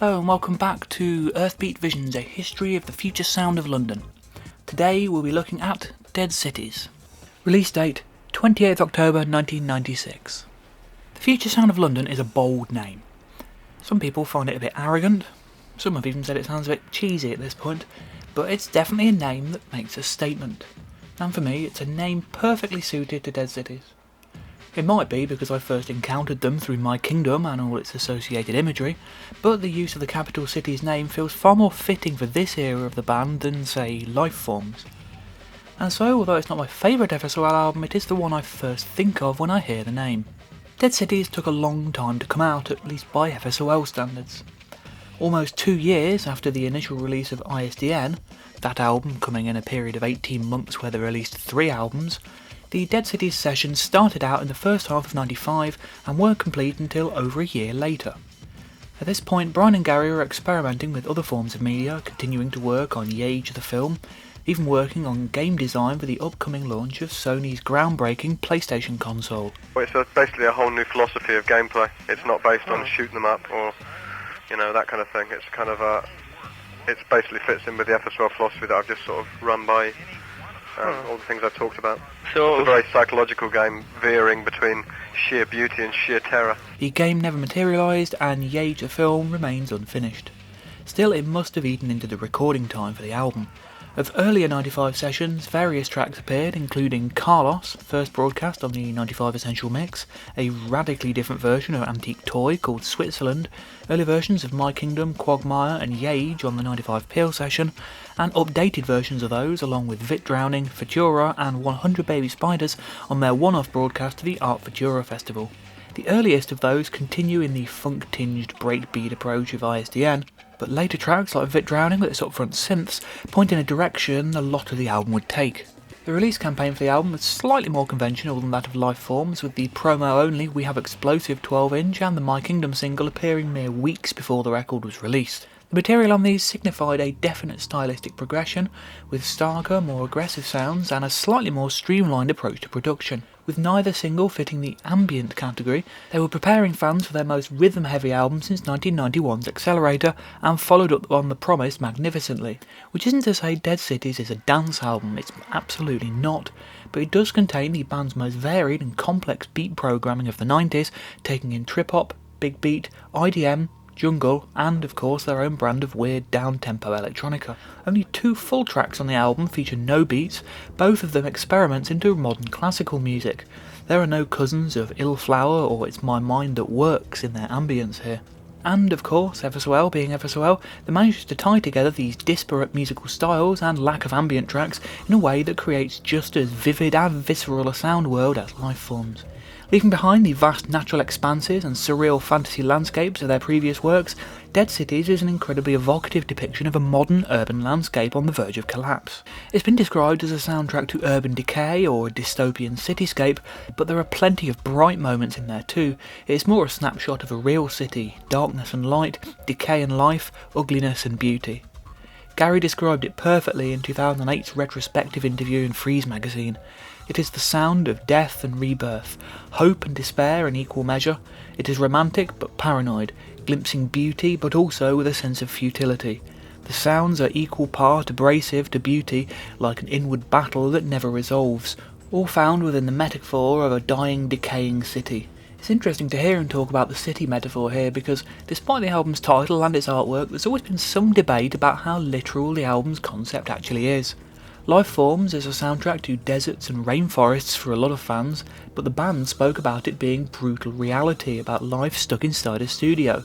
Hello and welcome back to Earthbeat Visions, a history of the future sound of London. Today we'll be looking at Dead Cities. Release date 28th October 1996. The future sound of London is a bold name. Some people find it a bit arrogant, some have even said it sounds a bit cheesy at this point, but it's definitely a name that makes a statement. And for me, it's a name perfectly suited to Dead Cities. It might be because I first encountered them through My Kingdom and all its associated imagery, but the use of the capital city's name feels far more fitting for this era of the band than, say, Lifeforms. And so, although it's not my favourite FSOL album, it is the one I first think of when I hear the name. Dead Cities took a long time to come out, at least by FSOL standards. Almost 2 years after the initial release of ISDN, that album coming in a period of 18 months where they released 3 albums, the Dead Cities sessions started out in the first half of '95 and weren't complete until over a year later. At this point, Brian and Garry were experimenting with other forms of media, continuing to work on Yage the film, even working on game design for the upcoming launch of Sony's groundbreaking PlayStation console. It's basically a whole new philosophy of gameplay. It's not based on shooting them up or, that kind of thing. It's kind of it basically fits in with the FSOL philosophy that I've just sort of run by. All the things I've talked about. So it's a very psychological game, veering between sheer beauty and sheer terror. The game never materialised, and Yage the film remains unfinished. Still, it must have eaten into the recording time for the album. Of earlier 95 sessions, various tracks appeared, including Carlos, first broadcast on the 95 Essential Mix, a radically different version of Antique Toy called Switzerland, early versions of My Kingdom, Quagmire and Yage on the 95 Peel session, and updated versions of those along with Vit Drowning, Futura and 100 Baby Spiders on their one-off broadcast to the Art Futura Festival. The earliest of those continue in the funk-tinged breakbeat approach of ISDN, but later tracks like Vit Drowning with its upfront synths point in a direction a lot of the album would take. The release campaign for the album was slightly more conventional than that of Lifeforms, with the promo only We Have Explosive 12-inch and the My Kingdom single appearing mere weeks before the record was released. The material on these signified a definite stylistic progression, with starker, more aggressive sounds and a slightly more streamlined approach to production. With neither single fitting the ambient category, they were preparing fans for their most rhythm-heavy album since 1991's Accelerator, and followed up on the promise magnificently. Which isn't to say Dead Cities is a dance album, it's absolutely not, but it does contain the band's most varied and complex beat programming of the 90s, taking in trip-hop, big beat, IDM, jungle, and of course their own brand of weird down-tempo electronica. Only 2 full tracks on the album feature no beats, both of them experiments into modern classical music. There are no cousins of Ill Flower or It's My Mind That Works in their ambience here. And of course, FSOL being FSOL, they managed to tie together these disparate musical styles and lack of ambient tracks in a way that creates just as vivid and visceral a sound world as Lifeforms. Leaving behind the vast natural expanses and surreal fantasy landscapes of their previous works, Dead Cities is an incredibly evocative depiction of a modern urban landscape on the verge of collapse. It's been described as a soundtrack to urban decay or a dystopian cityscape, but there are plenty of bright moments in there too. It's more a snapshot of a real city, darkness and light, decay and life, ugliness and beauty. Garry described it perfectly in 2008's retrospective interview in Freeze magazine. It is the sound of death and rebirth, hope and despair in equal measure. It is romantic but paranoid, glimpsing beauty but also with a sense of futility. The sounds are equal part abrasive to beauty, like an inward battle that never resolves, all found within the metaphor of a dying, decaying city. It's interesting to hear him talk about the city metaphor here because, despite the album's title and its artwork, there's always been some debate about how literal the album's concept actually is. Lifeforms is a soundtrack to deserts and rainforests for a lot of fans, but the band spoke about it being brutal reality about life stuck inside a studio.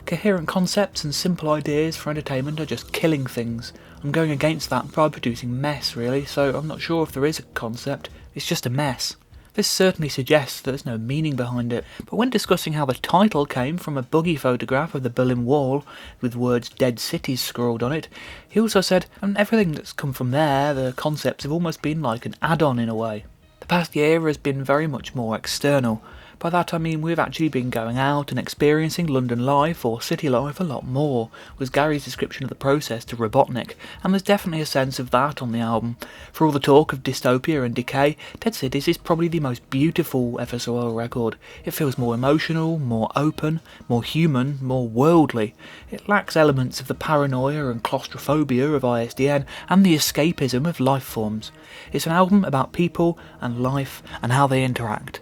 Coherent concepts and simple ideas for entertainment are just killing things. I'm going against that by producing mess really, so I'm not sure if there is a concept, it's just a mess. This certainly suggests that there's no meaning behind it, but when discussing how the title came from a buggy photograph of the Berlin Wall with words Dead Cities scrawled on it, he also said, and everything that's come from there, the concepts have almost been like an add-on in a way. The past year has been very much more external, By that I mean we've actually been going out and experiencing London life or city life a lot more, was Garry's description of the process to Robotnik, and there's definitely a sense of that on the album. For all the talk of dystopia and decay, Dead Cities is probably the most beautiful FSOL record. It feels more emotional, more open, more human, more worldly. It lacks elements of the paranoia and claustrophobia of ISDN and the escapism of life forms. It's an album about people and life and how they interact.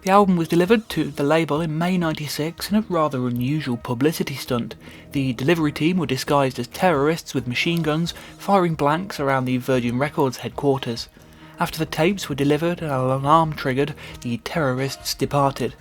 The album was delivered to the label in May '96 in a rather unusual publicity stunt. The delivery team were disguised as terrorists with machine guns, firing blanks around the Virgin Records headquarters. After the tapes were delivered and an alarm triggered, the terrorists departed.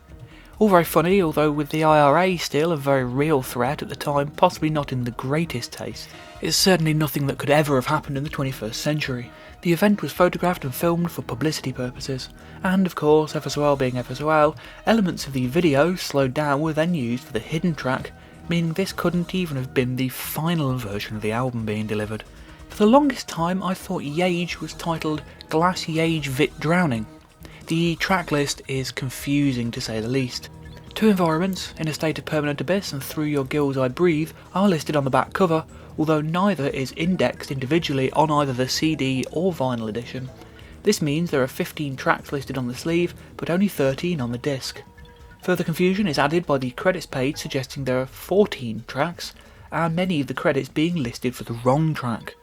All very funny, although with the IRA still a very real threat at the time, possibly not in the greatest taste. It's certainly nothing that could ever have happened in the 21st century. The event was photographed and filmed for publicity purposes, and of course, FSOL being FSOL, elements of the video slowed down were then used for the hidden track, meaning this couldn't even have been the final version of the album being delivered. For the longest time I thought Yage was titled Glass Yage Vit Drowning. The track list is confusing to say the least. Two environments, In a State of Permanent Abyss and Through Your Gills I Breathe, are listed on the back cover, although neither is indexed individually on either the CD or vinyl edition. This means there are 15 tracks listed on the sleeve, but only 13 on the disc. Further confusion is added by the credits page suggesting there are 14 tracks, and many of the credits being listed for the wrong track.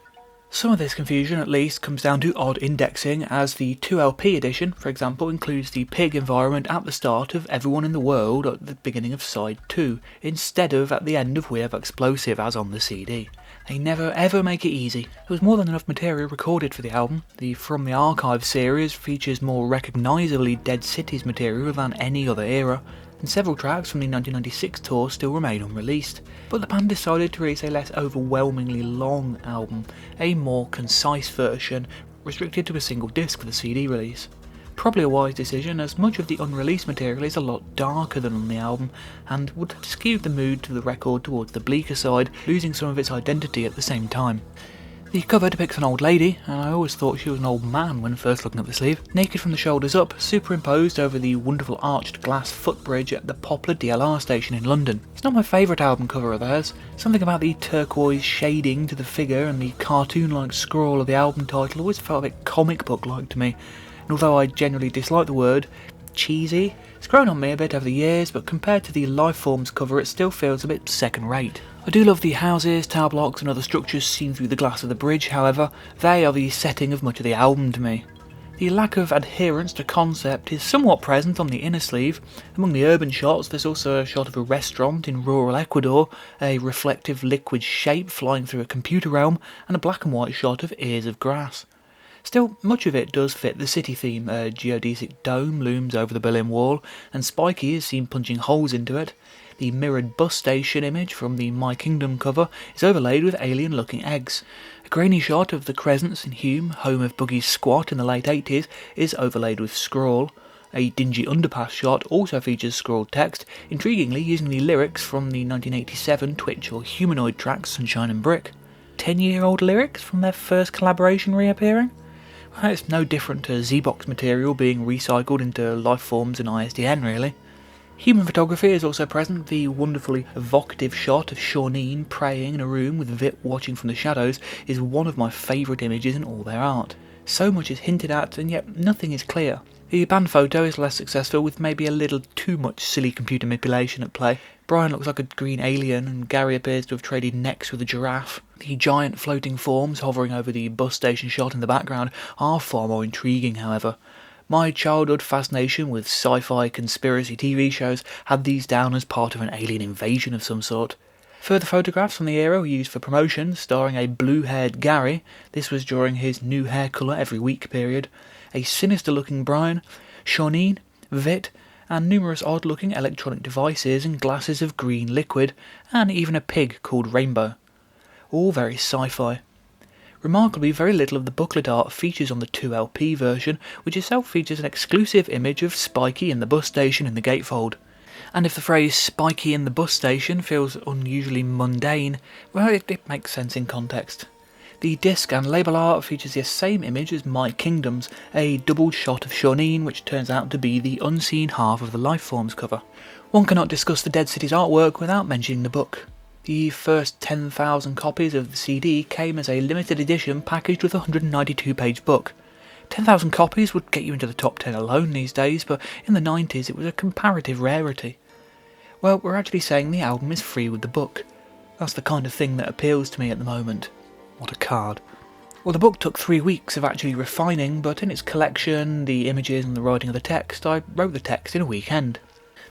Some of this confusion at least comes down to odd indexing, as the 2LP edition, for example, includes the pig environment at the start of Everyone in the World at the beginning of side 2, instead of at the end of We Have Explosive as on the CD. They never ever make it easy. There was more than enough material recorded for the album. The From the Archive series features more recognisably Dead Cities material than any other era, and several tracks from the 1996 tour still remain unreleased, but the band decided to release a less overwhelmingly long album, a more concise version, restricted to a single disc for the CD release. Probably a wise decision, as much of the unreleased material is a lot darker than on the album, and would have skewed the mood to the record towards the bleaker side, losing some of its identity at the same time. The cover depicts an old lady, and I always thought she was an old man when first looking at the sleeve, naked from the shoulders up, superimposed over the wonderful arched glass footbridge at the Poplar DLR station in London. It's not my favourite album cover of theirs. Something about the turquoise shading to the figure and the cartoon-like scrawl of the album title always felt a bit comic book-like to me, and although I generally dislike the word cheesy, it's grown on me a bit over the years, but compared to the Lifeforms cover it still feels a bit second-rate. I do love the houses, tower blocks and other structures seen through the glass of the bridge, however, they are the setting of much of the album to me. The lack of adherence to concept is somewhat present on the inner sleeve. Among the urban shots there's also a shot of a restaurant in rural Ecuador, a reflective liquid shape flying through a computer realm, and a black and white shot of ears of grass. Still, much of it does fit the city theme. A geodesic dome looms over the Berlin Wall, and Spikey is seen punching holes into it. The mirrored bus station image from the My Kingdom cover is overlaid with alien-looking eggs. A grainy shot of the Crescents in Hume, home of Boogie's Squat in the late 80s, is overlaid with scrawl. A dingy underpass shot also features scrawled text, intriguingly using the lyrics from the 1987 Twitch or Humanoid track Sunshine and Brick. 10-year-old lyrics from their first collaboration reappearing? Well, it's no different to Z-Box material being recycled into Lifeforms and ISDN, really. Human photography is also present. The wonderfully evocative shot of Shawneen praying in a room with Vit watching from the shadows is one of my favourite images in all their art. So much is hinted at, and yet nothing is clear. The band photo is less successful, with maybe a little too much silly computer manipulation at play. Brian looks like a green alien, and Garry appears to have traded necks with a giraffe. The giant floating forms hovering over the bus station shot in the background are far more intriguing, however. My childhood fascination with sci-fi conspiracy TV shows had these down as part of an alien invasion of some sort. Further photographs from the era were used for promotion, starring a blue-haired Garry. This was during his new hair colour every week period. A sinister-looking Brian, Shawneen, Vit, and numerous odd-looking electronic devices and glasses of green liquid, and even a pig called Rainbow. All very sci-fi. Remarkably, very little of the booklet art features on the 2LP version, which itself features an exclusive image of Spikey in the bus station in the gatefold. And if the phrase Spikey in the bus station feels unusually mundane, well, it makes sense in context. The disc and label art features the same image as My Kingdom's, a doubled shot of Shawneen which turns out to be the unseen half of the Lifeforms cover. One cannot discuss the Dead Cities artwork without mentioning the book. The first 10,000 copies of the CD came as a limited edition packaged with a 192-page book. 10,000 copies would get you into the top 10 alone these days, but in the 90s it was a comparative rarity. Well, we're actually saying the album is free with the book. That's the kind of thing that appeals to me at the moment. What a card. Well, the book took 3 weeks of actually refining, but in its collection, the images and the writing of the text, I wrote the text in a weekend.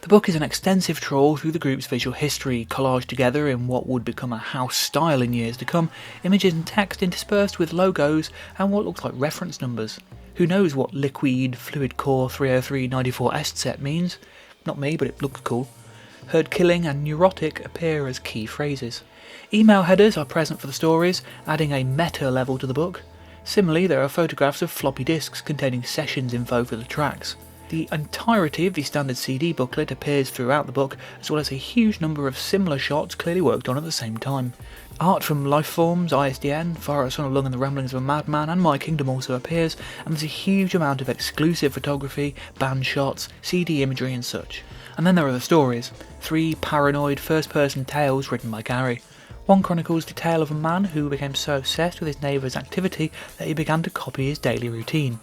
The book is an extensive trawl through the group's visual history, collaged together in what would become a house style in years to come, images and text interspersed with logos and what looks like reference numbers. Who knows what Liquid Fluid Core 30394 Est set means? Not me, but it looks cool. Herd killing and neurotic appear as key phrases. Email headers are present for the stories, adding a meta level to the book. Similarly, there are photographs of floppy disks containing sessions info for the tracks. The entirety of the standard CD booklet appears throughout the book, as well as a huge number of similar shots clearly worked on at the same time. Art from Lifeforms, ISDN, Far Out Son of Lung and the Ramblings of a Madman and My Kingdom also appears, and there's a huge amount of exclusive photography, band shots, CD imagery and such. And then there are the stories, 3 paranoid first-person tales written by Garry. One chronicles the tale of a man who became so obsessed with his neighbour's activity that he began to copy his daily routine.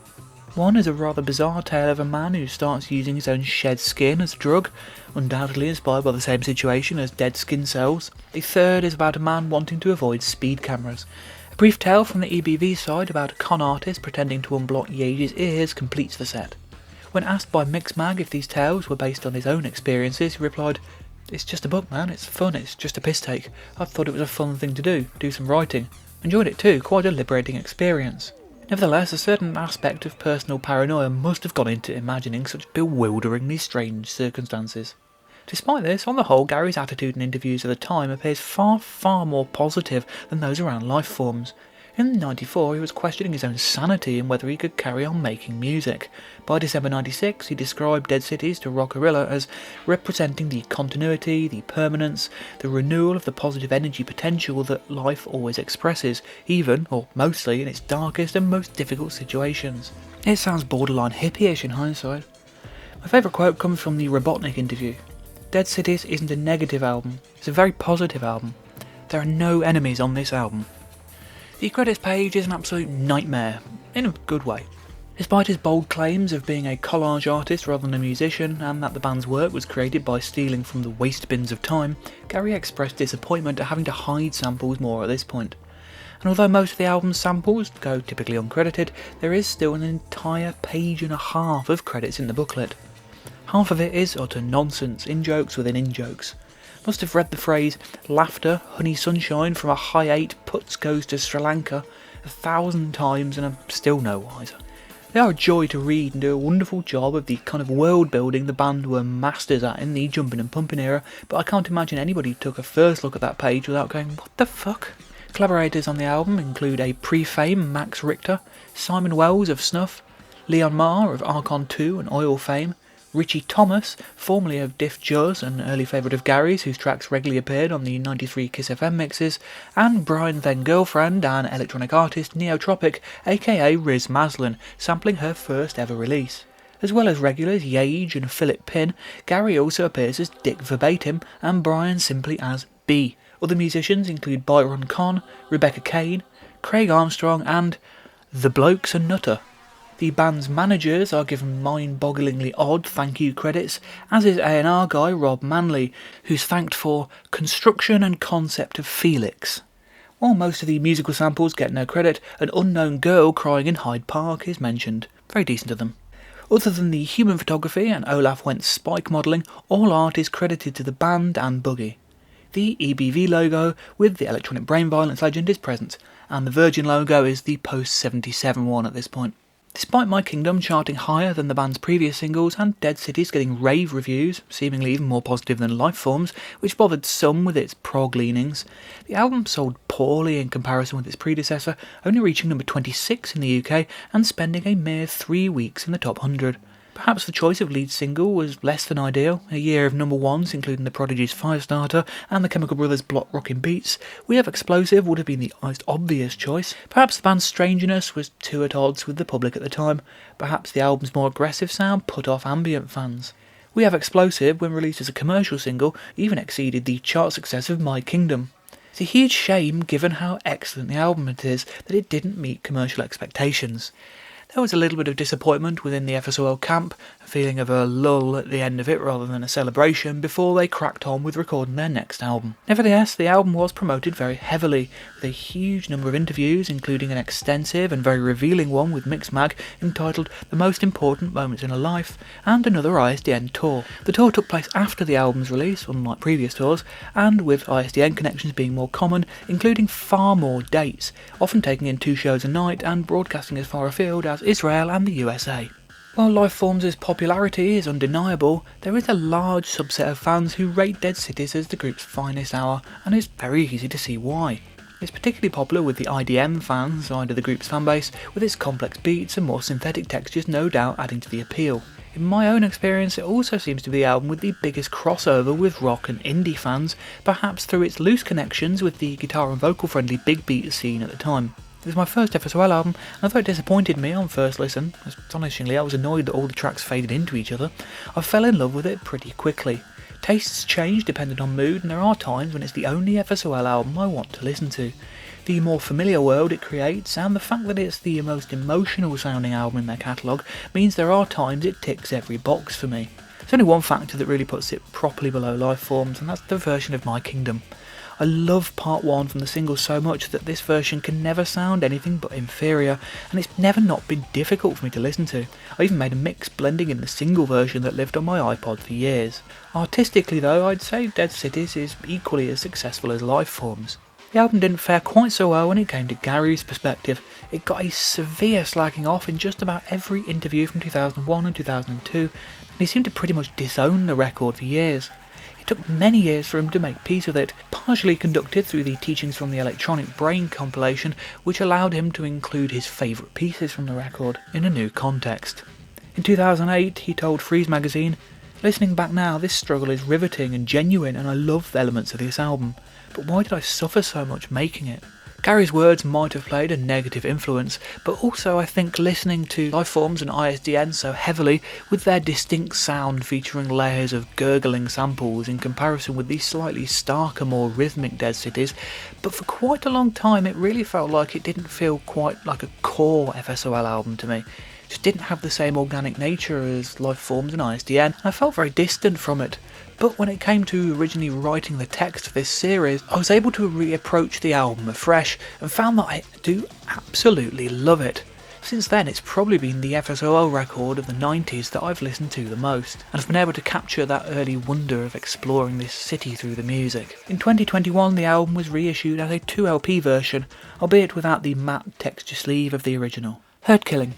One is a rather bizarre tale of a man who starts using his own shed skin as a drug, undoubtedly inspired by the same situation as dead skin cells. The third is about a man wanting to avoid speed cameras. A brief tale from the EBV side about a con artist pretending to unblock Yage's ears completes the set. When asked by Mixmag if these tales were based on his own experiences, he replied, "It's just a book, man, it's fun, it's just a piss take. I thought it was a fun thing to do some writing. Enjoyed it too, quite a liberating experience." Nevertheless, a certain aspect of personal paranoia must have gone into imagining such bewilderingly strange circumstances. Despite this, on the whole, Garry's attitude in interviews at the time appears far, far more positive than those around Lifeforms. In '94, he was questioning his own sanity and whether he could carry on making music. By December '96, he described Dead Cities to Rockarilla as representing the continuity, the permanence, the renewal of the positive energy potential that life always expresses, even, or mostly, in its darkest and most difficult situations. It sounds borderline hippie-ish in hindsight. My favourite quote comes from the Robotnik interview. Dead Cities isn't a negative album, it's a very positive album. There are no enemies on this album. The credits page is an absolute nightmare, in a good way. Despite his bold claims of being a collage artist rather than a musician, and that the band's work was created by stealing from the waste bins of time, Garry expressed disappointment at having to hide samples more at this point. And although most of the album's samples go typically uncredited, there is still an entire page and a half of credits in the booklet. Half of it is utter nonsense, in-jokes within in-jokes. Must have read the phrase, "laughter, honey sunshine from a high 8 puts goes to Sri Lanka" 1,000 times and I'm still no wiser. They are a joy to read and do a wonderful job of the kind of world building the band were masters at in the jumping and pumping era, but I can't imagine anybody took a first look at that page without going, what the fuck? Collaborators on the album include a pre-fame Max Richter, Simon Wells of Snuff, Leon Marr of Archon 2 and Oil fame, Richie Thomas, formerly of Diff Juz, an early favourite of Garry's whose tracks regularly appeared on the 93 Kiss FM mixes, and Brian Then Girlfriend and electronic artist Neotropic, aka Riz Maslin, sampling her first ever release. As well as regulars Yage and Philip Pinn, Garry also appears as Dick Verbatim and Brian simply as B. Other musicians include Byron Conn, Rebecca Kane, Craig Armstrong and The Bloke's a Nutter. The band's managers are given mind-bogglingly odd thank you credits, as is A&R guy Rob Manley, who's thanked for construction and concept of Felix. While most of the musical samples get no credit, an unknown girl crying in Hyde Park is mentioned. Very decent of them. Other than the human photography and Olaf Wentz spike modelling, all art is credited to the band and Boogie. The EBV logo with the electronic brain violence legend is present, and the Virgin logo is the post-77 one at this point. Despite My Kingdom charting higher than the band's previous singles and Dead Cities getting rave reviews, seemingly even more positive than Lifeforms, which bothered some with its prog leanings, the album sold poorly in comparison with its predecessor, only reaching number 26 in the UK and spending a mere 3 weeks in the top 100. Perhaps the choice of lead single was less than ideal. A year of number ones, including the Prodigy's Firestarter and the Chemical Brothers' Block Rockin' Beats, We Have Explosive would have been the most obvious choice. Perhaps the band's strangeness was too at odds with the public at the time. Perhaps the album's more aggressive sound put off ambient fans. We Have Explosive, when released as a commercial single, even exceeded the chart success of My Kingdom. It's a huge shame, given how excellent the album it is, that it didn't meet commercial expectations. There was a little bit of disappointment within the FSOL camp, a feeling of a lull at the end of it rather than a celebration, before they cracked on with recording their next album. Nevertheless, the album was promoted very heavily, with a huge number of interviews, including an extensive and very revealing one with Mixmag entitled The Most Important Moments in a Life, and another ISDN tour. The tour took place after the album's release, unlike previous tours, and with ISDN connections being more common, including far more dates, often taking in 2 shows a night and broadcasting as far afield as Israel and the USA. While Lifeforms' popularity is undeniable, there is a large subset of fans who rate Dead Cities as the group's finest hour, and it's very easy to see why. It's particularly popular with the IDM fan side of the group's fanbase, with its complex beats and more synthetic textures no doubt adding to the appeal. In my own experience, it also seems to be the album with the biggest crossover with rock and indie fans, perhaps through its loose connections with the guitar and vocal friendly big beat scene at the time. It was my first FSOL album, and although it disappointed me on first listen, astonishingly I was annoyed that all the tracks faded into each other, I fell in love with it pretty quickly. Tastes change depending on mood, and there are times when it's the only FSOL album I want to listen to. The more familiar world it creates, and the fact that it's the most emotional sounding album in their catalogue, means there are times it ticks every box for me. There's only one factor that really puts it properly below Lifeforms, and that's the version of My Kingdom. I love part 1 from the single so much that this version can never sound anything but inferior, and it's never not been difficult for me to listen to. I even made a mix blending in the single version that lived on my iPod for years. Artistically though, I'd say Dead Cities is equally as successful as Lifeforms. The album didn't fare quite so well when it came to Garry's perspective. It got a severe slacking off in just about every interview from 2001 and 2002, and he seemed to pretty much disown the record for years. It took many years for him to make peace with it, partially conducted through the Teachings from the Electronic Brain compilation, which allowed him to include his favourite pieces from the record in a new context. In 2008, he told Freeze magazine, "Listening back now, this struggle is riveting and genuine, and I love the elements of this album. But why did I suffer so much making it?" Garry's words might have played a negative influence, but also I think listening to Lifeforms and ISDN so heavily, with their distinct sound featuring layers of gurgling samples in comparison with the slightly starker, more rhythmic Dead Cities, but for quite a long time it really felt like it didn't feel quite like a core FSOL album to me. It just didn't have the same organic nature as Lifeforms and ISDN, and I felt very distant from it. But when it came to originally writing the text for this series, I was able to reapproach the album afresh and found that I do absolutely love it. Since then, it's probably been the FSOL record of the 90s that I've listened to the most, and I've been able to capture that early wonder of exploring this city through the music. In 2021, the album was reissued as a 2LP version, albeit without the matte texture sleeve of the original. Herd killing.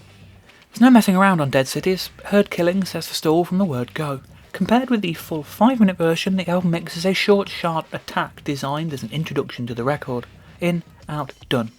There's no messing around on Dead Cities. Herd killing sets the stall from the word go. Compared with the full 5-minute version, the album mix is a short, sharp attack designed as an introduction to the record. In, out, done.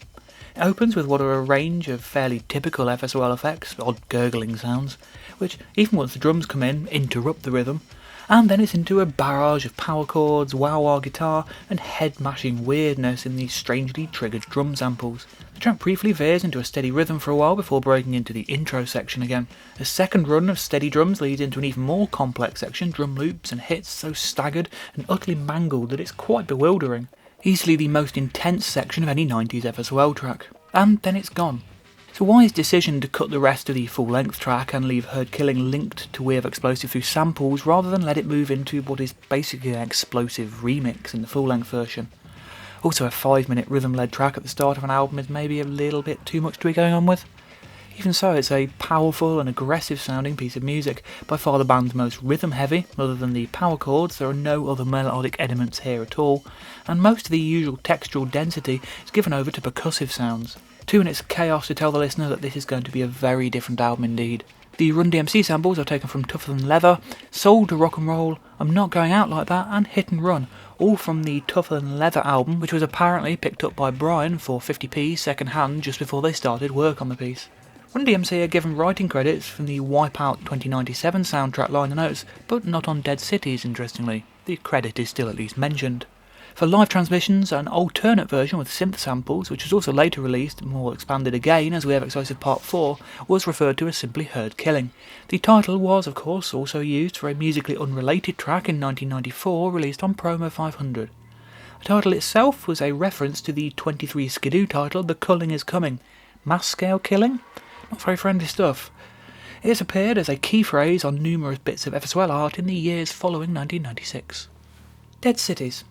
It opens with what are a range of fairly typical FSOL effects, odd gurgling sounds, which, even once the drums come in, interrupt the rhythm, and then it's into a barrage of power chords, wah-wah guitar, and head-mashing weirdness in these strangely triggered drum samples. The track briefly veers into a steady rhythm for a while before breaking into the intro section again. A second run of steady drums leads into an even more complex section, drum loops and hits so staggered and utterly mangled that it's quite bewildering. Easily the most intense section of any 90s FSOL track. And then it's gone. It's a wise decision to cut the rest of the full-length track and leave Herd Killing linked to We Have Explosive through samples rather than let it move into what is basically an explosive remix in the full-length version. Also, a 5-minute rhythm-led track at the start of an album is maybe a little bit too much to be going on with. Even so, it's a powerful and aggressive sounding piece of music, by far the band's most rhythm-heavy. Other than the power chords, there are no other melodic elements here at all, and most of the usual textural density is given over to percussive sounds. Too in its chaos to tell the listener that this is going to be a very different album indeed. The Run DMC samples are taken from Tougher Than Leather, Soul to Rock and Roll, I'm Not Going Out Like That, and Hit and Run, all from the Tougher Than Leather album, which was apparently picked up by Brian for 50p second hand just before they started work on the piece. Run DMC are given writing credits from the Wipeout 2097 soundtrack liner notes, but not on Dead Cities, interestingly. The credit is still at least mentioned. For live transmissions, an alternate version with synth samples, which was also later released, more expanded again as We Have Explosive Part 4, was referred to as simply Heard Killing. The title was, of course, also used for a musically unrelated track in 1994 released on Promo 500. The title itself was a reference to the 23 Skidoo title The Culling is Coming. Mass scale killing? Not very friendly stuff. It has appeared as a key phrase on numerous bits of FSOL art in the years following 1996. Dead Cities.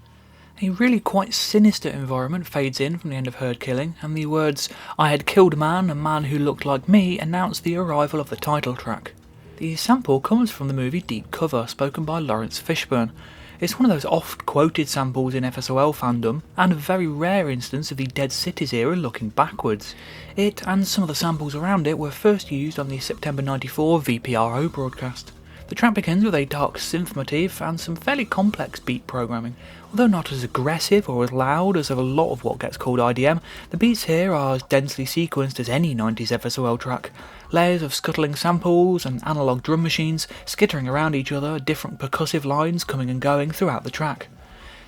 A really quite sinister environment fades in from the end of Heard Killing, and the words, "I had killed a man who looked like me," announced the arrival of the title track. The sample comes from the movie Deep Cover, spoken by Lawrence Fishburne. It's one of those oft-quoted samples in FSOL fandom, and a very rare instance of the Dead Cities era looking backwards. It, and some of the samples around it, were first used on the September 94 VPRO broadcast. The track begins with a dark synth motif and some fairly complex beat programming. Although not as aggressive or as loud as a lot of what gets called IDM, the beats here are as densely sequenced as any 90s FSOL track. Layers of scuttling samples and analogue drum machines skittering around each other, different percussive lines coming and going throughout the track.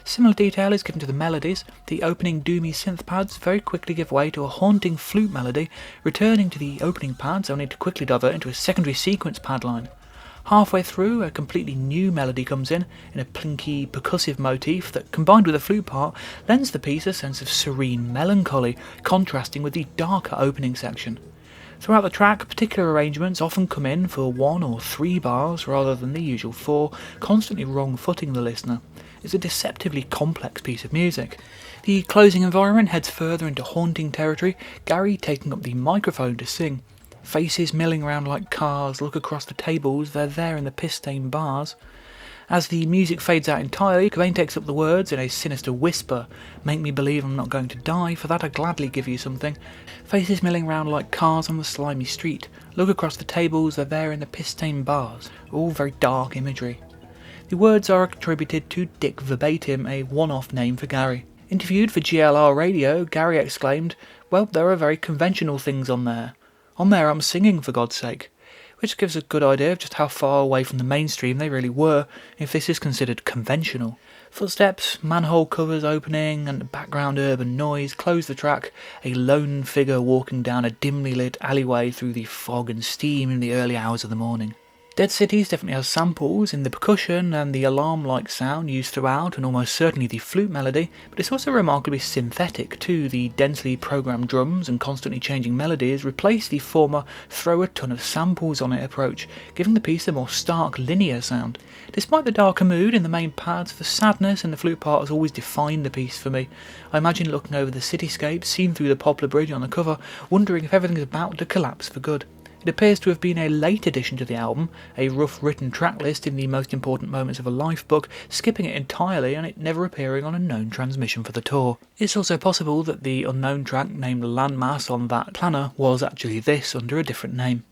Similar detail is given to the melodies. The opening doomy synth pads very quickly give way to a haunting flute melody, returning to the opening pads only to quickly divert into a secondary sequence pad line. Halfway through, a completely new melody comes in a plinky, percussive motif that, combined with the flute part, lends the piece a sense of serene melancholy, contrasting with the darker opening section. Throughout the track, particular arrangements often come in for 1 or 3 bars rather than the usual 4, constantly wrong-footing the listener. It's a deceptively complex piece of music. The closing environment heads further into haunting territory, Garry taking up the microphone to sing. Faces milling around like cars, look across the tables, they're there in the piss-stained bars. As the music fades out entirely, Cobain takes up the words in a sinister whisper. "Make me believe I'm not going to die, for that I'd gladly give you something. Faces milling around like cars on the slimy street. Look across the tables, they're there in the piss-stained bars." All very dark imagery. The words are attributed to Dick Verbatim, a one-off name for Garry. Interviewed for GLR Radio, Garry exclaimed, "Well, there are very conventional things on there. On there I'm singing, for God's sake," which gives a good idea of just how far away from the mainstream they really were, if this is considered conventional. Footsteps, manhole covers opening, and background urban noise close the track, a lone figure walking down a dimly lit alleyway through the fog and steam in the early hours of the morning. Dead Cities definitely has samples in the percussion and the alarm-like sound used throughout, and almost certainly the flute melody, but it's also remarkably synthetic too. The densely programmed drums and constantly changing melodies replace the former throw a ton of samples on it approach, giving the piece a more stark linear sound. Despite the darker mood in the main pads, the sadness in the flute part has always defined the piece for me. I imagine looking over the cityscape seen through the poplar bridge on the cover, wondering if everything is about to collapse for good. It appears to have been a late addition to the album, a rough written track list in the most important moments of a life book, skipping it entirely and it never appearing on a known transmission for the tour. It's also possible that the unknown track named Landmass on that planner was actually this under a different name.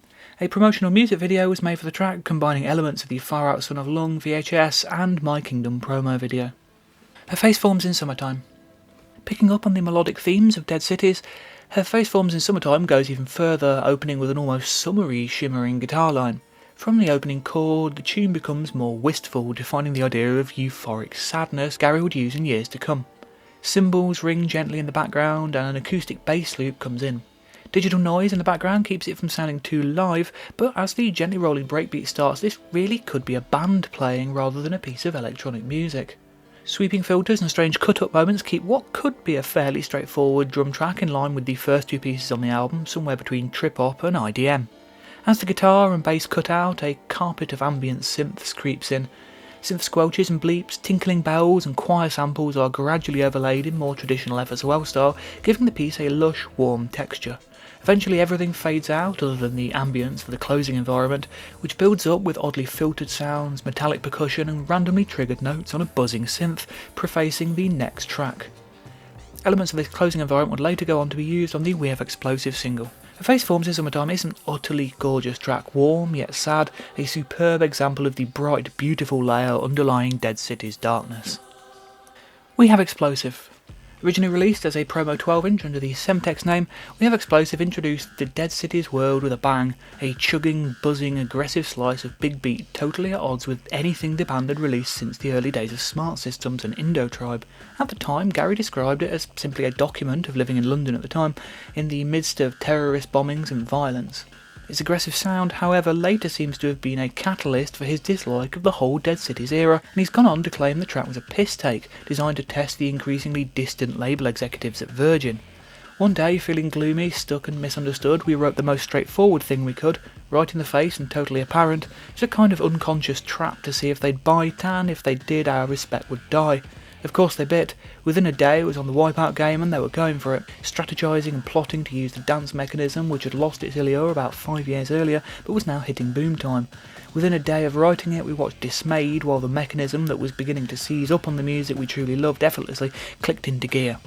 A promotional music video was made for the track, combining elements of the Far Out Son of Lung VHS and My Kingdom promo video. Her face forms in summertime. Picking up on the melodic themes of Dead Cities, Her Face Forms in Summertime goes even further, opening with an almost summery, shimmering guitar line. From the opening chord, the tune becomes more wistful, defining the idea of euphoric sadness Garry would use in years to come. Cymbals ring gently in the background and an acoustic bass loop comes in. Digital noise in the background keeps it from sounding too live, but as the gently rolling breakbeat starts, this really could be a band playing rather than a piece of electronic music. Sweeping filters and strange cut-up moments keep what could be a fairly straightforward drum track in line with the first 2 pieces on the album, somewhere between trip-hop and IDM. As the guitar and bass cut out, a carpet of ambient synths creeps in. Synth squelches and bleeps, tinkling bells and choir samples are gradually overlaid in more traditional FSOL style, giving the piece a lush, warm texture. Eventually everything fades out other than the ambience for the closing environment, which builds up with oddly filtered sounds, metallic percussion and randomly triggered notes on a buzzing synth, prefacing the next track. Elements of this closing environment would later go on to be used on the We Have Explosive single. Her Face Forms in Summertime is an utterly gorgeous track, warm yet sad, a superb example of the bright, beautiful layer underlying Dead City's darkness. We Have Explosive. Originally released as a promo 12-inch under the Semtex name, We Have Explosive introduced the Dead City's world with a bang, a chugging, buzzing, aggressive slice of big beat totally at odds with anything the band had released since the early days of Smart Systems and Indo-Tribe. At the time, Garry described it as simply a document of living in London at the time, in the midst of terrorist bombings and violence. Its aggressive sound, however, later seems to have been a catalyst for his dislike of the whole Dead Cities era, and he's gone on to claim the track was a piss take, designed to test the increasingly distant label executives at Virgin. One day, feeling gloomy, stuck and misunderstood, we wrote the most straightforward thing we could, right in the face and totally apparent. It's a kind of unconscious trap to see if they'd bite, and if they did, our respect would die. Of course they bit. Within a day it was on the wipeout game and they were going for it, strategising and plotting to use the dance mechanism which had lost its allure about 5 years earlier but was now hitting boom time. Within a day of writing it we watched dismayed while the mechanism that was beginning to seize up on the music we truly loved effortlessly clicked into gear.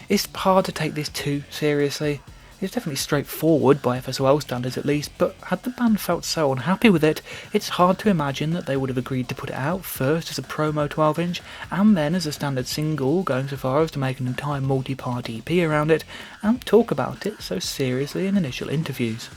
It's hard to take this too seriously. It's definitely straightforward by FSOL standards at least, but had the band felt so unhappy with it, it's hard to imagine that they would have agreed to put it out first as a promo 12-inch, and then as a standard single, going so far as to make an entire multi-part EP around it, and talk about it so seriously in initial interviews.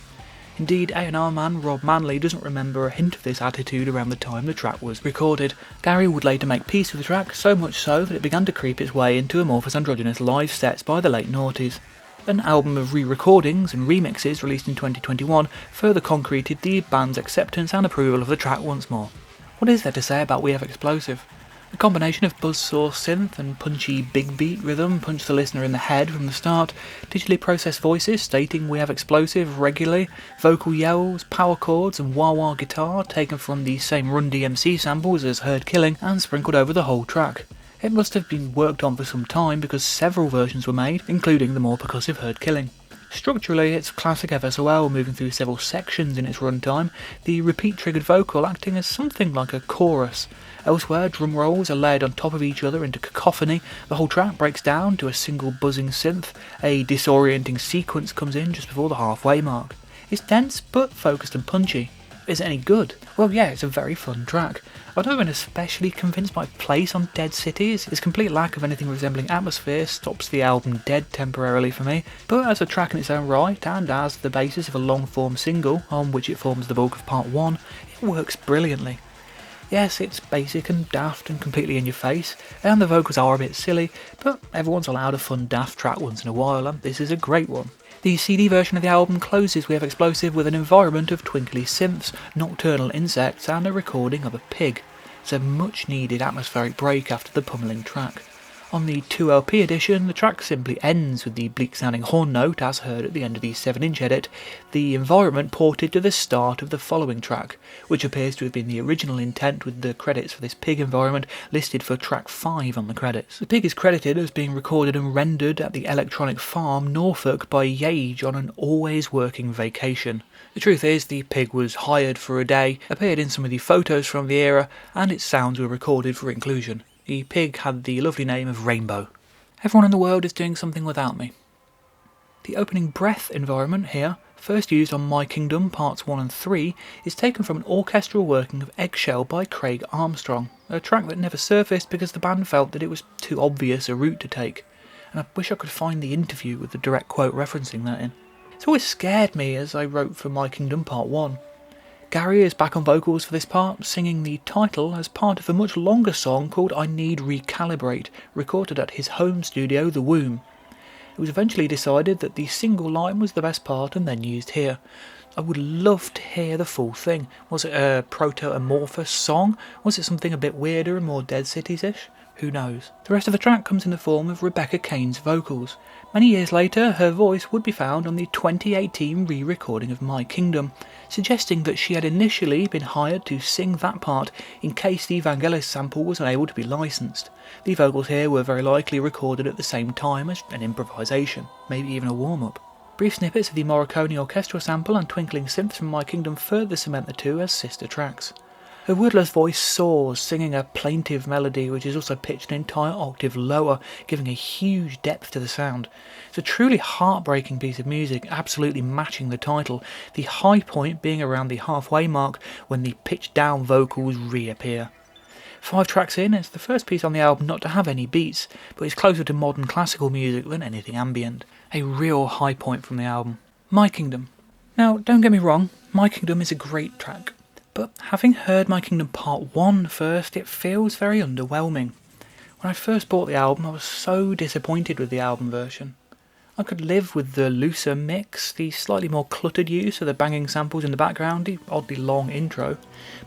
Indeed, A&R man Rob Manley doesn't remember a hint of this attitude around the time the track was recorded. Garry would later make peace with the track, so much so that it began to creep its way into amorphous androgynous live sets by the late noughties. An album of re-recordings and remixes released in 2021 further concreted the band's acceptance and approval of the track once more. What is there to say about We Have Explosive? A combination of buzzsaw synth and punchy big beat rhythm punched the listener in the head from the start, digitally processed voices stating We Have Explosive regularly, vocal yells, power chords and wah-wah guitar taken from the same Run DMC samples as Heard Killing and sprinkled over the whole track. It must have been worked on for some time because several versions were made, including the more percussive Heard Killing. Structurally, it's classic FSOL, moving through several sections in its runtime, the repeat-triggered vocal acting as something like a chorus. Elsewhere, drum rolls are layered on top of each other into cacophony, the whole track breaks down to a single buzzing synth, a disorienting sequence comes in just before the halfway mark. It's dense, but focused and punchy. Is it any good? Well, yeah, it's a very fun track. I've never been especially convinced by place on Dead Cities. Its complete lack of anything resembling atmosphere stops the album dead temporarily for me, but as a track in its own right, and as the basis of a long-form single, on which it forms the bulk of part 1, it works brilliantly. Yes, it's basic and daft and completely in your face, and the vocals are a bit silly, but everyone's allowed a fun daft track once in a while, and this is a great one. The CD version of the album closes We Have Explosive with an environment of twinkly synths, nocturnal insects and a recording of a pig. It's a much needed atmospheric break after the pummeling track. On the 2LP edition, the track simply ends with the bleak sounding horn note as heard at the end of the 7-inch edit, the environment ported to the start of the following track, which appears to have been the original intent with the credits for this pig environment listed for track 5 on the credits. The pig is credited as being recorded and rendered at the Electronic Farm, Norfolk by Yage on an always working vacation. The truth is, the pig was hired for a day, appeared in some of the photos from the era, and its sounds were recorded for inclusion. The pig had the lovely name of Rainbow. Everyone in the world is doing something without me. The opening breath environment here, first used on My Kingdom Parts 1 and 3, is taken from an orchestral working of Eggshell by Craig Armstrong, a track that never surfaced because the band felt that it was too obvious a route to take, and I wish I could find the interview with the direct quote referencing that in. It's always scared me as I wrote for My Kingdom Part 1. Garry is back on vocals for this part, singing the title as part of a much longer song called I Need Recalibrate, recorded at his home studio, The Womb. It was eventually decided that the single line was the best part and then used here. I would love to hear the full thing. Was it a proto-amorphous song? Was it something a bit weirder and more Dead Cities-ish? Who knows? The rest of the track comes in the form of Rebecca Kane's vocals. Many years later, her voice would be found on the 2018 re-recording of My Kingdom, suggesting that she had initially been hired to sing that part in case the Vangelis sample was unable to be licensed. The vocals here were very likely recorded at the same time as an improvisation, maybe even a warm-up. Brief snippets of the Morricone orchestral sample and twinkling synths from My Kingdom further cement the two as sister tracks. Her wordless voice soars, singing a plaintive melody which is also pitched an entire octave lower, giving a huge depth to the sound. It's a truly heartbreaking piece of music, absolutely matching the title, the high point being around the halfway mark when the pitched down vocals reappear. 5 tracks in, it's the first piece on the album not to have any beats, but it's closer to modern classical music than anything ambient. A real high point from the album. My Kingdom. Now, don't get me wrong, My Kingdom is a great track, but having heard My Kingdom Part 1 first, it feels very underwhelming. When I first bought the album, I was so disappointed with the album version. I could live with the looser mix, the slightly more cluttered use of the banging samples in the background, the oddly long intro,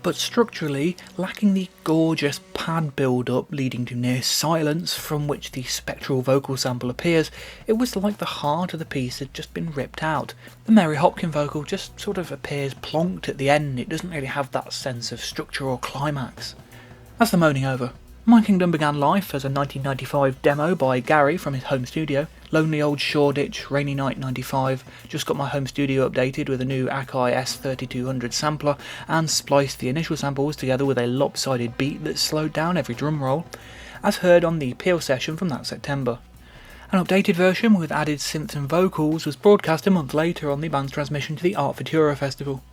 but structurally lacking the gorgeous pad build-up leading to near silence from which the spectral vocal sample appears, it was like the heart of the piece had just been ripped out. The Mary Hopkin vocal just sort of appears plonked at the end, it doesn't really have that sense of structure or climax. That's the moaning over. My Kingdom began life as a 1995 demo by Garry from his home studio. Lonely Old Shoreditch, Rainy Night 95, just got my home studio updated with a new Akai S3200 sampler and spliced the initial samples together with a lopsided beat that slowed down every drum roll, as heard on the Peel session from that September. An updated version with added synths and vocals was broadcast a month later on the band's transmission to the Art Futura festival.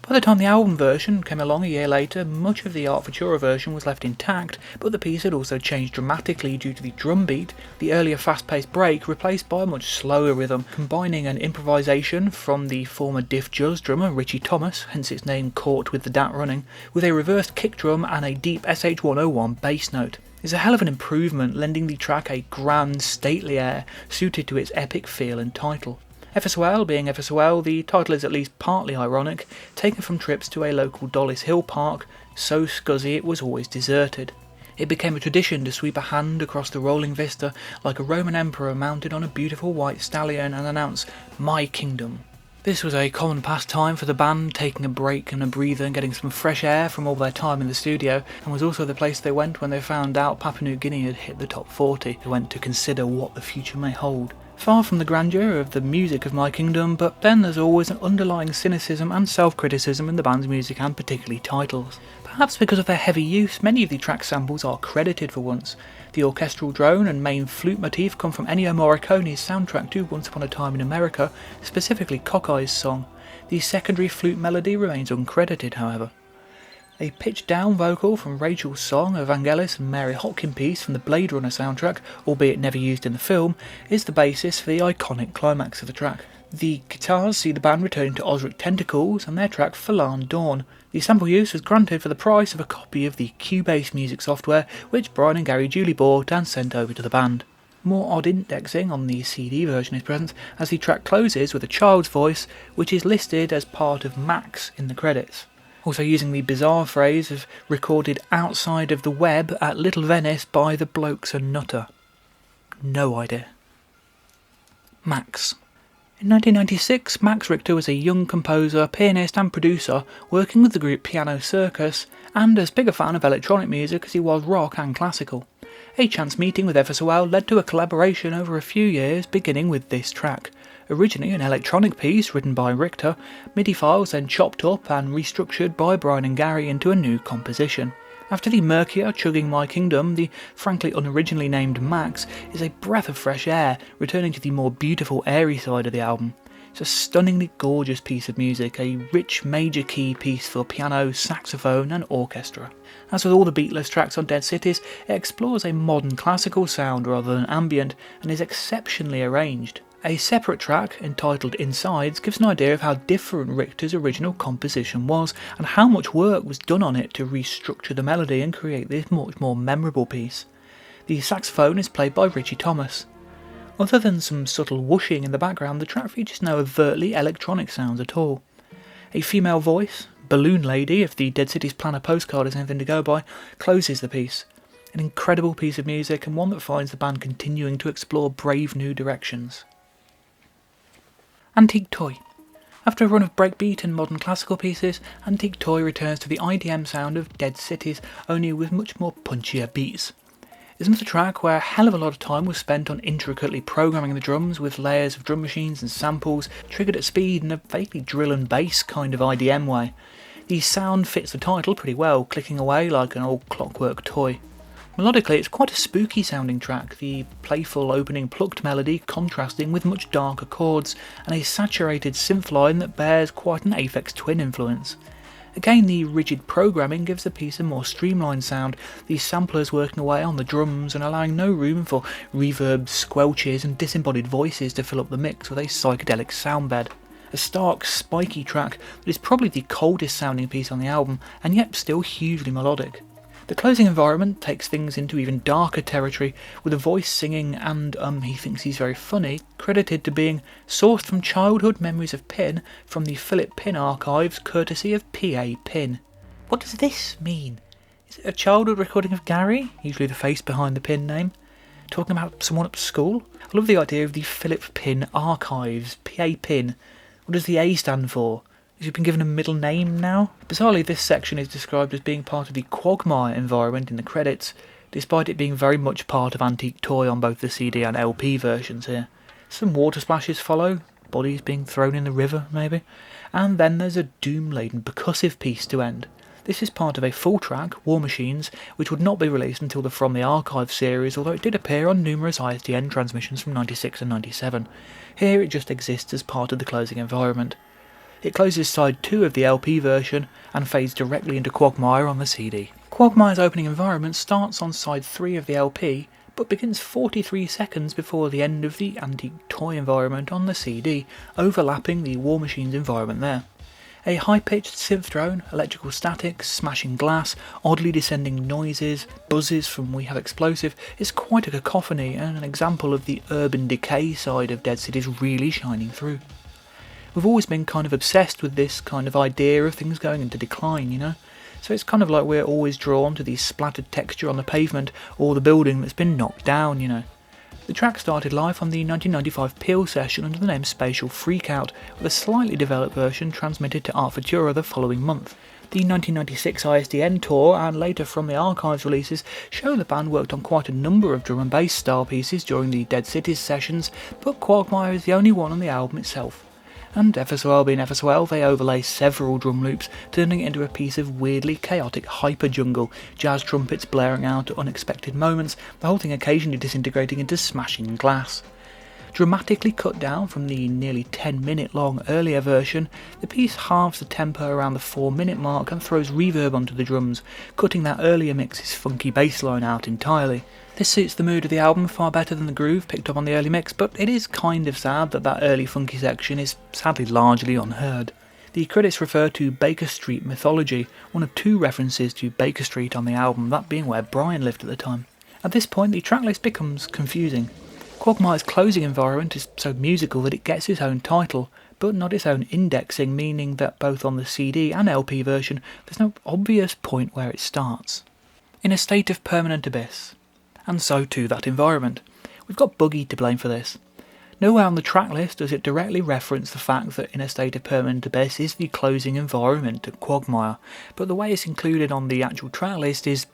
By the time the album version came along a year later, much of the Art Futura version was left intact, but the piece had also changed dramatically due to the drum beat, the earlier fast-paced break replaced by a much slower rhythm, combining an improvisation from the former Diff Juzz drummer Richie Thomas, hence its name Caught with the Dat Running, with a reversed kick drum and a deep SH-101 bass note. It's a hell of an improvement, lending the track a grand, stately air suited to its epic feel and title. FSOL being FSOL, the title is at least partly ironic, taken from trips to a local Dollis Hill park, so scuzzy it was always deserted. It became a tradition to sweep a hand across the rolling vista like a Roman emperor mounted on a beautiful white stallion and announce, "My Kingdom." This was a common pastime for the band, taking a break and a breather and getting some fresh air from all their time in the studio, and was also the place they went when they found out Papua New Guinea had hit the top 40. They went to consider what the future may hold. Far from the grandeur of the music of My Kingdom, but then there's always an underlying cynicism and self-criticism in the band's music and particularly titles. Perhaps because of their heavy use, many of the track samples are credited for once. The orchestral drone and main flute motif come from Ennio Morricone's soundtrack to Once Upon a Time in America, specifically Cockey's song. The secondary flute melody remains uncredited, however. A pitched-down vocal from Rachel's song, Evangelis and Mary Hopkin piece from the Blade Runner soundtrack, albeit never used in the film, is the basis for the iconic climax of the track. The guitars see the band returning to Osric Tentacles and their track Forlorn Dawn. The sample use was granted for the price of a copy of the Cubase music software, which Brian and Garry duly bought and sent over to the band. More odd indexing on the CD version is present, as the track closes with a child's voice, which is listed as part of Max in the credits. Also using the bizarre phrase of recorded outside of the web at Little Venice by the Blokes and Nutter. No idea. Max. In 1996, Max Richter was a young composer, pianist and producer working with the group Piano Circus, and as big a fan of electronic music as he was rock and classical. A chance meeting with FSOL led to a collaboration over a few years, beginning with this track. Originally an electronic piece written by Richter, MIDI files then chopped up and restructured by Brian and Garry into a new composition. After the murkier chugging My Kingdom, the frankly unoriginally named Max is a breath of fresh air, returning to the more beautiful airy side of the album. It's a stunningly gorgeous piece of music, a rich major key piece for piano, saxophone and orchestra. As with all the beatless tracks on Dead Cities, it explores a modern classical sound rather than ambient, and is exceptionally arranged. A separate track, entitled Insides, gives an idea of how different Richter's original composition was, and how much work was done on it to restructure the melody and create this much more memorable piece. The saxophone is played by Richie Thomas. Other than some subtle whooshing in the background, the track features no overtly electronic sounds at all. A female voice, Balloon Lady, if the Dead Cities Planner postcard is anything to go by, closes the piece. An incredible piece of music, and one that finds the band continuing to explore brave new directions. Antique Toy. After a run of breakbeat and modern classical pieces, Antique Toy returns to the IDM sound of Dead Cities, only with much more punchier beats. It's another track where a hell of a lot of time was spent on intricately programming the drums with layers of drum machines and samples, triggered at speed in a vaguely drill and bass kind of IDM way. The sound fits the title pretty well, clicking away like an old clockwork toy. Melodically, it's quite a spooky sounding track, the playful opening plucked melody contrasting with much darker chords, and a saturated synth line that bears quite an Aphex Twin influence. Again, the rigid programming gives the piece a more streamlined sound, the samplers working away on the drums and allowing no room for reverbs, squelches and disembodied voices to fill up the mix with a psychedelic sound bed. A stark, spiky track that is probably the coldest sounding piece on the album, and yet still hugely melodic. The closing environment takes things into even darker territory, with a voice singing and, he thinks he's very funny, credited to being sourced from childhood memories of Pin from the Philip Pin archives, courtesy of P.A. Pin. What does this mean? Is it a childhood recording of Garry, usually the face behind the Pin name, talking about someone at school? I love the idea of the Philip Pin archives, P.A. Pin. What does the A stand for? Has he been given a middle name now? Bizarrely, this section is described as being part of the Quagmire environment in the credits, despite it being very much part of Antique Toy on both the CD and LP versions here. Some water splashes follow, bodies being thrown in the river maybe, and then there's a doom-laden percussive piece to end. This is part of a full track, War Machines, which would not be released until the From the Archive series, although it did appear on numerous ISDN transmissions from 96 and 97. Here it just exists as part of the closing environment. It closes side 2 of the LP version and fades directly into Quagmire on the CD. Quagmire's opening environment starts on side 3 of the LP, but begins 43 seconds before the end of the Antique Toy environment on the CD, overlapping the War Machines environment there. A high-pitched synth drone, electrical static, smashing glass, oddly descending noises, buzzes from We Have Explosive is quite a cacophony and an example of the urban decay side of Dead Cities really shining through. We've always been kind of obsessed with this kind of idea of things going into decline, you know? So it's kind of like we're always drawn to the splattered texture on the pavement or the building that's been knocked down, you know? The track started live on the 1995 Peel session under the name Spatial Freakout, with a slightly developed version transmitted to Art Futura the following month. The 1996 ISDN tour and later From the Archives releases show the band worked on quite a number of drum and bass style pieces during the Dead Cities sessions, but Quagmire is the only one on the album itself. And ever so well being ever so well, they overlay several drum loops, turning it into a piece of weirdly chaotic hyper-jungle, jazz trumpets blaring out at unexpected moments, the whole thing occasionally disintegrating into smashing glass. Dramatically cut down from the nearly 10-minute long earlier version, the piece halves the tempo around the 4-minute mark and throws reverb onto the drums, cutting that earlier mix's funky bass line out entirely. This suits the mood of the album far better than the groove picked up on the early mix, but it is kind of sad that that early funky section is sadly largely unheard. The credits refer to Baker Street mythology, one of 2 references to Baker Street on the album, that being where Brian lived at the time. At this point the tracklist becomes confusing. Quagmire's closing environment is so musical that it gets its own title, but not its own indexing, meaning that both on the CD and LP version there's no obvious point where it starts. In a state of permanent abyss. And so too that environment. We've got Boogie to blame for this. Nowhere on the tracklist does it directly reference the fact that In a State of Permanent Abyss is the closing environment at Quagmire, but the way it's included on the actual tracklist is,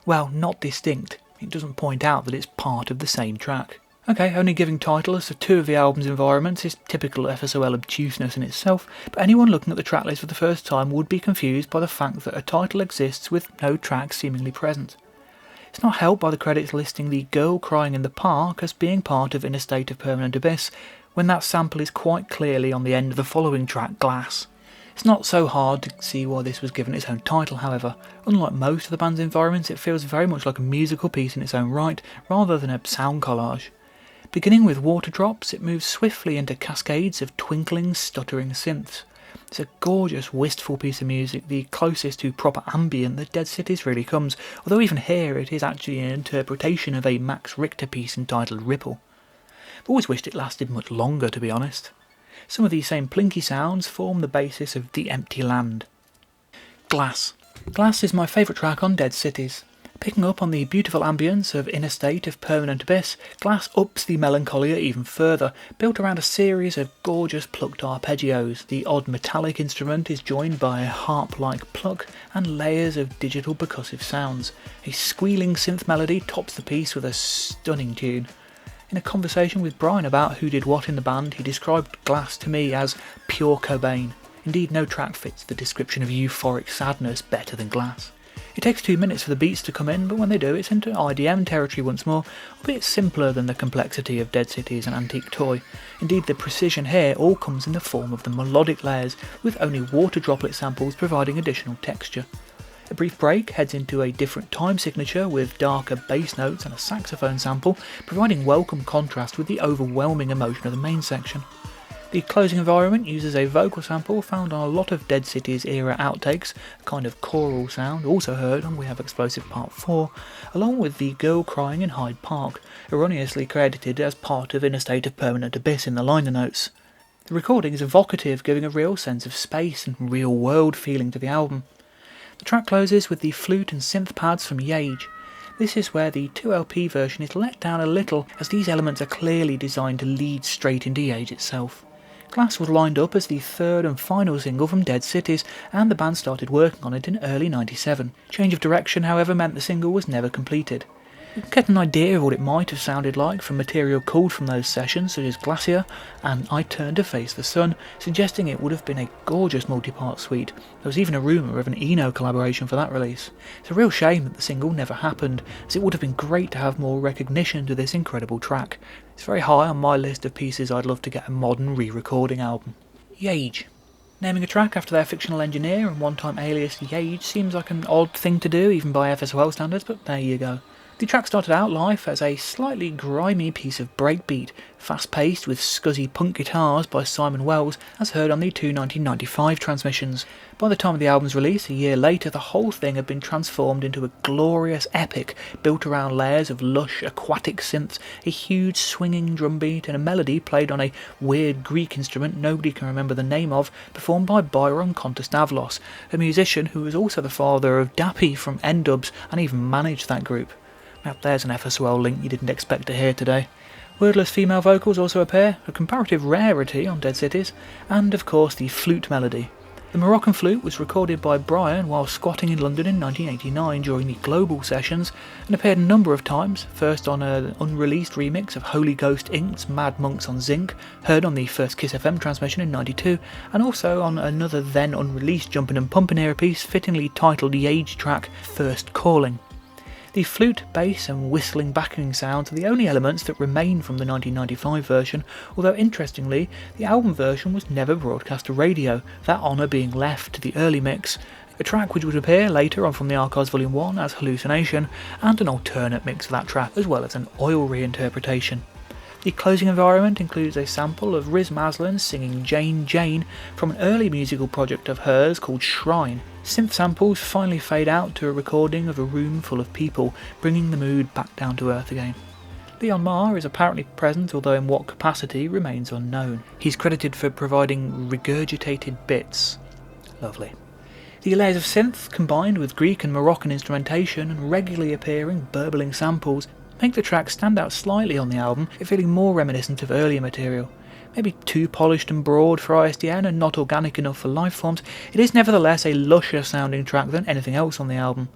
well, not distinct. It doesn't point out that it's part of the same track. Okay, only giving titles to 2 of the album's environments is typical FSOL obtuseness in itself, but anyone looking at the tracklist for the first time would be confused by the fact that a title exists with no tracks seemingly present. It's not helped by the credits listing the girl crying in the park as being part of In a State of Permanent Abyss, when that sample is quite clearly on the end of the following track, Glass. It's not so hard to see why this was given its own title, however. Unlike most of the band's environments, it feels very much like a musical piece in its own right, rather than a sound collage. Beginning with water drops, it moves swiftly into cascades of twinkling, stuttering synths. It's a gorgeous, wistful piece of music, the closest to proper ambient that Dead Cities really comes, although even here it is actually an interpretation of a Max Richter piece entitled Ripple. I've always wished it lasted much longer, to be honest. Some of these same plinky sounds form the basis of The Empty Land. Glass. Glass is my favourite track on Dead Cities. Picking up on the beautiful ambience of In a State of Permanent Abyss, Glass ups the melancholia even further, built around a series of gorgeous plucked arpeggios. The odd metallic instrument is joined by a harp-like pluck and layers of digital percussive sounds. A squealing synth melody tops the piece with a stunning tune. In a conversation with Brian about who did what in the band, he described Glass to me as pure Cobain. Indeed, no track fits the description of euphoric sadness better than Glass. It takes 2 minutes for the beats to come in, but when they do, it's into IDM territory once more, albeit simpler than the complexity of Dead City's and Antique Toy. Indeed, the precision here all comes in the form of the melodic layers, with only water droplet samples providing additional texture. A brief break heads into a different time signature with darker bass notes and a saxophone sample, providing welcome contrast with the overwhelming emotion of the main section. The closing environment uses a vocal sample found on a lot of Dead City's era outtakes, a kind of choral sound also heard on We Have Explosive Part 4, along with the girl crying in Hyde Park, erroneously credited as part of In a State of Permanent Abyss in the liner notes. The recording is evocative, giving a real sense of space and real-world feeling to the album. The track closes with the flute and synth pads from Yage. This is where the 2LP version is let down a little, as these elements are clearly designed to lead straight into Yage itself. Glass was lined up as the third and final single from Dead Cities, and the band started working on it in early '97. Change of direction, however, meant the single was never completed. You can get an idea of what it might have sounded like from material culled from those sessions, such as Glacier and I Turn to Face the Sun, suggesting it would have been a gorgeous multi-part suite. There was even a rumour of an Eno collaboration for that release. It's a real shame that the single never happened, as it would have been great to have more recognition to this incredible track. It's very high on my list of pieces I'd love to get a modern re-recording album. Yage. Naming a track after their fictional engineer and one-time alias Yage seems like an odd thing to do, even by FSOL standards, but there you go. The track started out life as a slightly grimy piece of breakbeat, fast-paced with scuzzy punk guitars by Simon Wells, as heard on the two 1995 transmissions. By the time of the album's release, a year later, the whole thing had been transformed into a glorious epic built around layers of lush, aquatic synths, a huge swinging drum beat, and a melody played on a weird Greek instrument nobody can remember the name of, performed by Byron Kontostavlos, a musician who was also the father of Dappy from N-Dubs and even managed that group. Now there's an FSOL link you didn't expect to hear today. Wordless female vocals also appear, a comparative rarity on Dead Cities, and of course the flute melody. The Moroccan flute was recorded by Brian while squatting in London in 1989 during the Global sessions, and appeared a number of times, first on an unreleased remix of Holy Ghost Inc.'s Mad Monks on Zinc, heard on the first Kiss FM transmission in '92, and also on another then unreleased Jumpin' and Pumpin' era piece fittingly titled the Age track First Calling. The flute, bass and whistling backing sounds are the only elements that remain from the 1995 version, although interestingly, the album version was never broadcast to radio, that honour being left to the early mix, a track which would appear later on from the Archives Volume 1 as Hallucination, and an alternate mix of that track as well as an oil reinterpretation. The closing environment includes a sample of Riz Maslin singing Jane Jane from an early musical project of hers called Shrine. Synth samples finally fade out to a recording of a room full of people, bringing the mood back down to earth again. Leon Marr is apparently present, although in what capacity remains unknown. He's credited for providing regurgitated bits. Lovely. The layers of synth, combined with Greek and Moroccan instrumentation and regularly appearing burbling samples, make the track stand out slightly on the album, feeling more reminiscent of earlier material. Maybe too polished and broad for ISDN and not organic enough for Lifeforms, it is nevertheless a lusher sounding track than anything else on the album.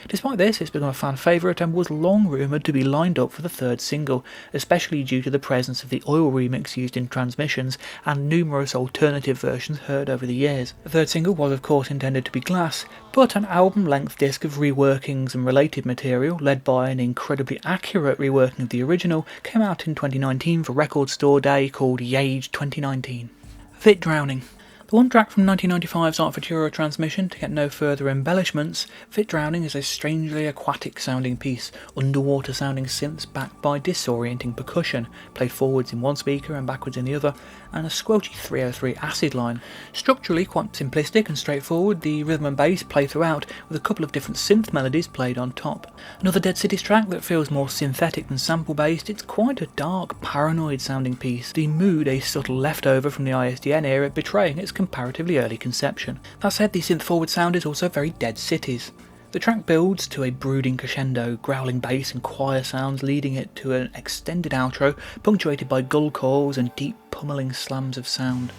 Despite this, it's become a fan favourite and was long rumoured to be lined up for the third single, especially due to the presence of the oil remix used in transmissions and numerous alternative versions heard over the years. The third single was of course intended to be Glass, but an album-length disc of reworkings and related material, led by an incredibly accurate reworking of the original, came out in 2019 for Record Store Day called Yage 2019. Vit Drowning. The one track from 1995's Art Futura transmission, to get no further embellishments, Vit Drowning is a strangely aquatic sounding piece, underwater sounding synths backed by disorienting percussion, played forwards in one speaker and backwards in the other, and a squelchy 303 acid line. Structurally quite simplistic and straightforward, the rhythm and bass play throughout, with a couple of different synth melodies played on top. Another Dead Cities track that feels more synthetic than sample based, it's quite a dark, paranoid sounding piece, the mood a subtle leftover from the ISDN era betraying its comparatively early conception. That said, the synth-forward sound is also very Dead Cities. The track builds to a brooding crescendo, growling bass and choir sounds leading it to an extended outro, punctuated by gull calls and deep pummeling slams of sound.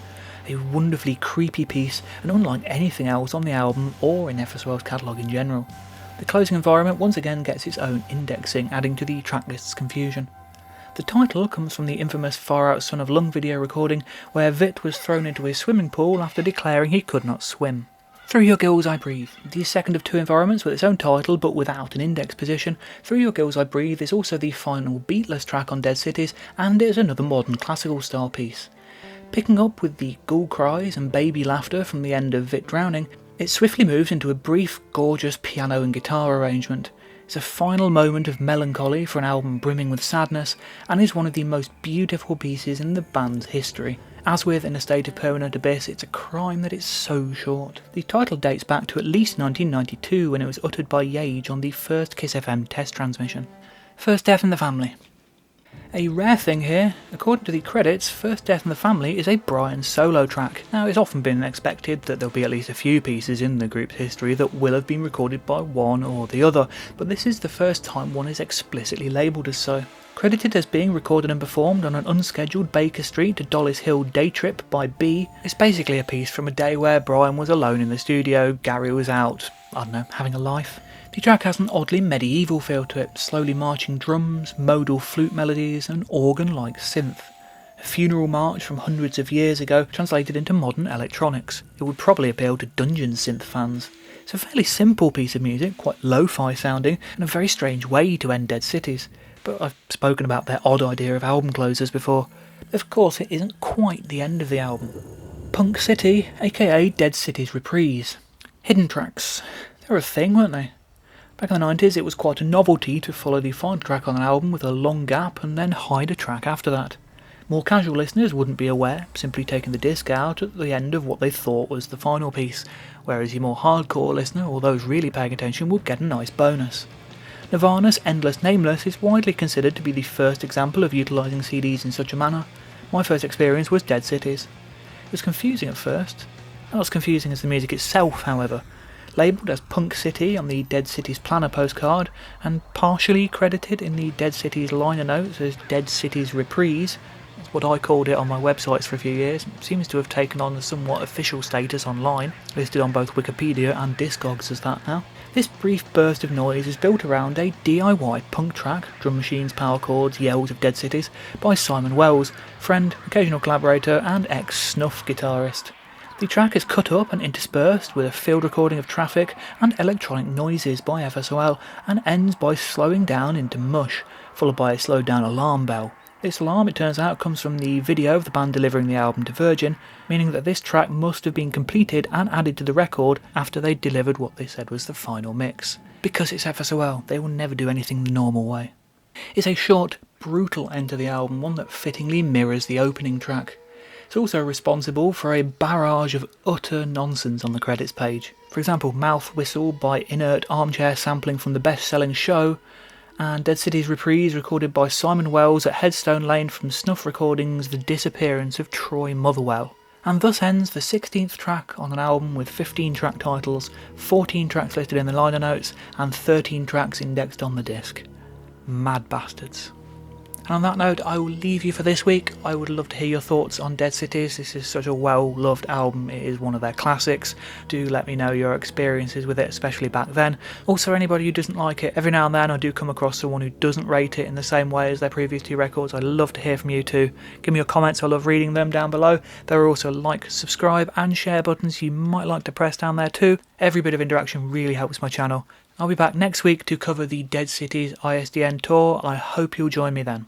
A wonderfully creepy piece, and unlike anything else on the album or in FSOL's catalogue in general. The closing environment once again gets its own indexing, adding to the tracklist's confusion. The title comes from the infamous Far Out Son of Lung video recording, where Vit was thrown into a swimming pool after declaring he could not swim. Through Your Gills I Breathe, the second of two environments with its own title but without an index position. Through Your Gills I Breathe is also the final beatless track on Dead Cities, and it is another modern classical style piece. Picking up with the ghoul cries and baby laughter from the end of Vit Drowning, it swiftly moves into a brief, gorgeous piano and guitar arrangement. It's a final moment of melancholy for an album brimming with sadness, and is one of the most beautiful pieces in the band's history. As with In a State of Permanent Abyss, it's a crime that it's so short. The title dates back to at least 1992 when it was uttered by Yage on the first Kiss FM test transmission. First Death in the Family. A rare thing here, according to the credits, First Death in the Family is a Brian solo track. Now, it's often been expected that there'll be at least a few pieces in the group's history that will have been recorded by one or the other, but this is the first time one is explicitly labelled as so. Credited as being recorded and performed on an unscheduled Baker Street to Dollis Hill day trip by B, it's basically a piece from a day where Brian was alone in the studio, Garry was out, I don't know, having a life. The track has an oddly medieval feel to it, slowly marching drums, modal flute melodies and organ-like synth. A funeral march from hundreds of years ago translated into modern electronics. It would probably appeal to dungeon synth fans. It's a fairly simple piece of music, quite lo-fi sounding, and a very strange way to end Dead Cities. But I've spoken about their odd idea of album closers before. Of course, it isn't quite the end of the album. Punk City, aka Dead Cities Reprise. Hidden tracks. They were a thing, weren't they? Back in the 90s, it was quite a novelty to follow the final track on an album with a long gap and then hide a track after that. More casual listeners wouldn't be aware, simply taking the disc out at the end of what they thought was the final piece, whereas your more hardcore listener, or those really paying attention, would get a nice bonus. Nirvana's Endless Nameless is widely considered to be the first example of utilising CDs in such a manner. My first experience was Dead Cities. It was confusing at first. Not as confusing as the music itself, however. Labelled as Punk City on the Dead Cities Planner postcard, and partially credited in the Dead Cities liner notes as Dead Cities Reprise, that's what I called it on my websites for a few years. It seems to have taken on a somewhat official status online, listed on both Wikipedia and Discogs as that now. This brief burst of noise is built around a DIY punk track, drum machines, power chords, yells of Dead Cities, by Simon Wells, friend, occasional collaborator and ex-Snuff guitarist. The track is cut up and interspersed with a field recording of traffic and electronic noises by FSOL, and ends by slowing down into mush, followed by a slowed down alarm bell. This alarm, it turns out, comes from the video of the band delivering the album to Virgin, meaning that this track must have been completed and added to the record after they delivered what they said was the final mix. Because it's FSOL, they will never do anything the normal way. It's a short, brutal end to the album, one that fittingly mirrors the opening track. It's also responsible for a barrage of utter nonsense on the credits page. For example, Mouth Whistle by Inert Armchair sampling from the best-selling Show, and Dead Cities Reprise recorded by Simon Wells at Headstone Lane from Snuff Recordings' The Disappearance of Troy Motherwell. And thus ends the 16th track on an album with 15 track titles, 14 tracks listed in the liner notes, and 13 tracks indexed on the disc. Mad bastards. And on that note, I will leave you for this week. I would love to hear your thoughts on Dead Cities. This is such a well-loved album. It is one of their classics. Do let me know your experiences with it, especially back then. Also, anybody who doesn't like it, every now and then I do come across someone who doesn't rate it in the same way as their previous two records. I'd love to hear from you too. Give me your comments. I love reading them down below. There are also like, subscribe and share buttons you might like to press down there too. Every bit of interaction really helps my channel. I'll be back next week to cover the Dead Cities ISDN tour. I hope you'll join me then.